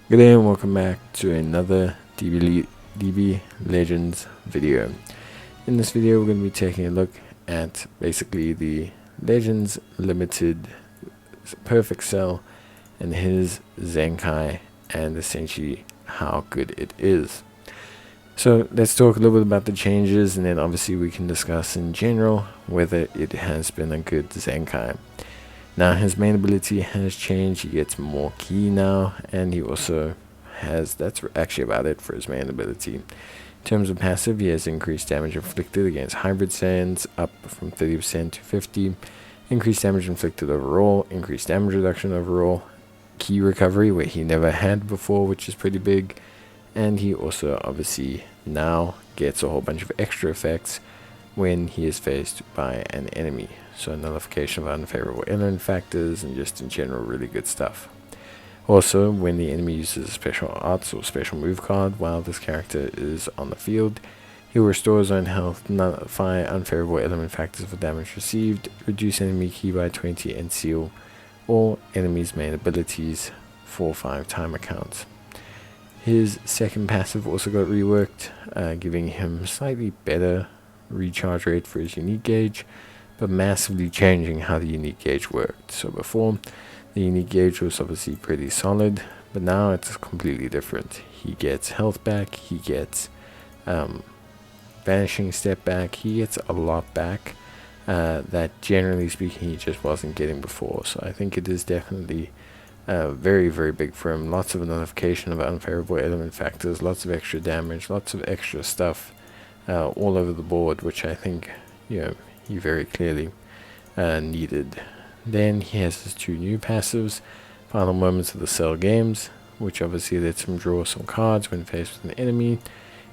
Good day and welcome back to another DB Legends video. In this video we're going to be taking a look at basically the Legends Limited Perfect Cell and his Zenkai, and essentially how good it is. So let's talk a little bit about the changes, and then obviously we can discuss in general whether it has been a good Zenkai. Now his main ability has changed. He gets more ki now, and he also has, that's actually about it for his main ability. In terms of passive, he has increased damage inflicted against hybrid Saiyans up from 30% to 50%, increased damage inflicted overall, increased damage reduction overall, ki recovery where he never had before, which is pretty big, and he also obviously now gets a whole bunch of extra effects when he is faced by an enemy. So nullification of unfavorable element factors and just in general really good stuff. Also, when the enemy uses a special arts or special move card while this character is on the field, he will restore his own health, nullify unfavorable element factors for damage received, reduce enemy ki by 20, and seal all enemies' main abilities for 5 timer counts. His second passive also got reworked, giving him slightly better recharge rate for his unique gauge, but massively changing how the unique gauge worked. So before, the unique gauge was obviously pretty solid, but now it's completely different. He gets health back, he gets vanishing step back, he gets a lot back that generally speaking he just wasn't getting before. So I think it is definitely very, very big for him. Lots of nullification of unfavorable element factors, lots of extra damage, lots of extra stuff all over the board, which I think, he very clearly needed. Then he has his 2 new passives, Final Moments of the Cell Games, which obviously lets him draw some cards when faced with an enemy,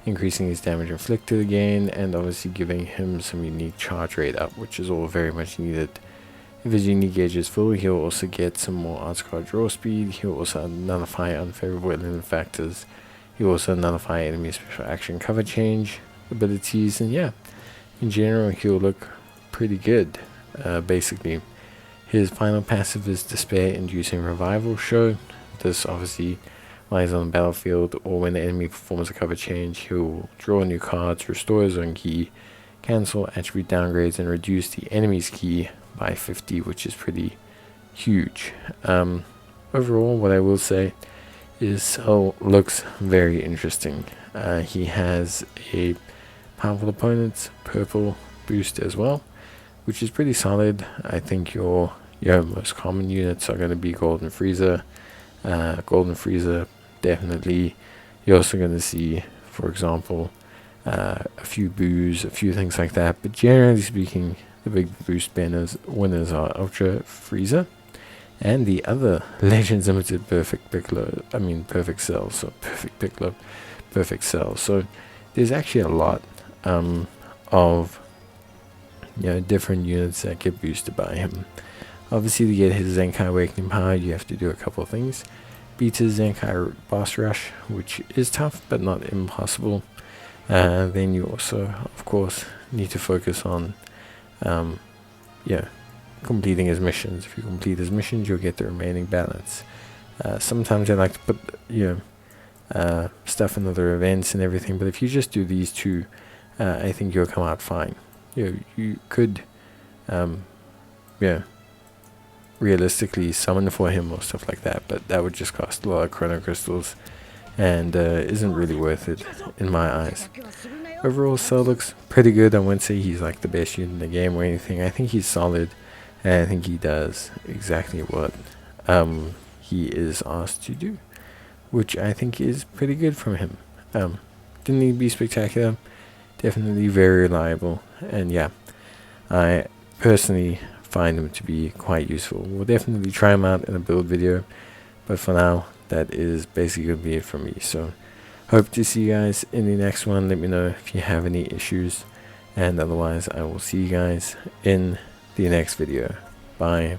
increasing his damage inflicted again, and obviously giving him some unique charge rate up, which is all very much needed. If his unique gauge is full, he'll also get some more arts card draw speed. He'll also nullify unfavorable element factors. He'll also nullify enemy special action cover change abilities, and in general he'll look pretty good. Basically, his final passive is Despair Inducing Revival Show. This obviously lies on the battlefield, or when the enemy performs a cover change, he'll draw new cards, restore his own ki, cancel attribute downgrades, and reduce the enemy's ki by 50, which is pretty huge. Overall, what I will say is Cell looks very interesting. He has a powerful opponent's purple boost as well, which is pretty solid. I think your most common units are going to be Golden Frieza. Golden Frieza, definitely. You're also going to see, for example, a few boos, a few things like that. But generally speaking, the big boost winners are Ultra Frieza and the other Legends Limited Perfect Cell. So Perfect Piccolo, Perfect Cell. So there's actually a lot of different units that get boosted by him. Obviously, to get his Zenkai Awakening power, you have to do a couple of things. Beat his Zenkai boss rush, which is tough but not impossible. Then you also, of course, need to focus on completing his missions. If you complete his missions, you'll get the remaining balance. Sometimes I like to put stuff in other events and everything, but if you just do these 2, I think you'll come out fine. You could realistically summon for him or stuff like that, but that would just cost a lot of chrono crystals and isn't really worth it in my eyes. Overall, Cell looks pretty good. I wouldn't say he's like the best unit in the game or anything. I think he's solid, and I think he does exactly what he is asked to do, which I think is pretty good from him. Didn't need to be spectacular, definitely very reliable, and I personally find him to be quite useful. We'll definitely try him out in a build video, but for now, that is basically going to be it from me. So, hope to see you guys in the next one. Let me know if you have any issues, and otherwise, I will see you guys in the next video. Bye.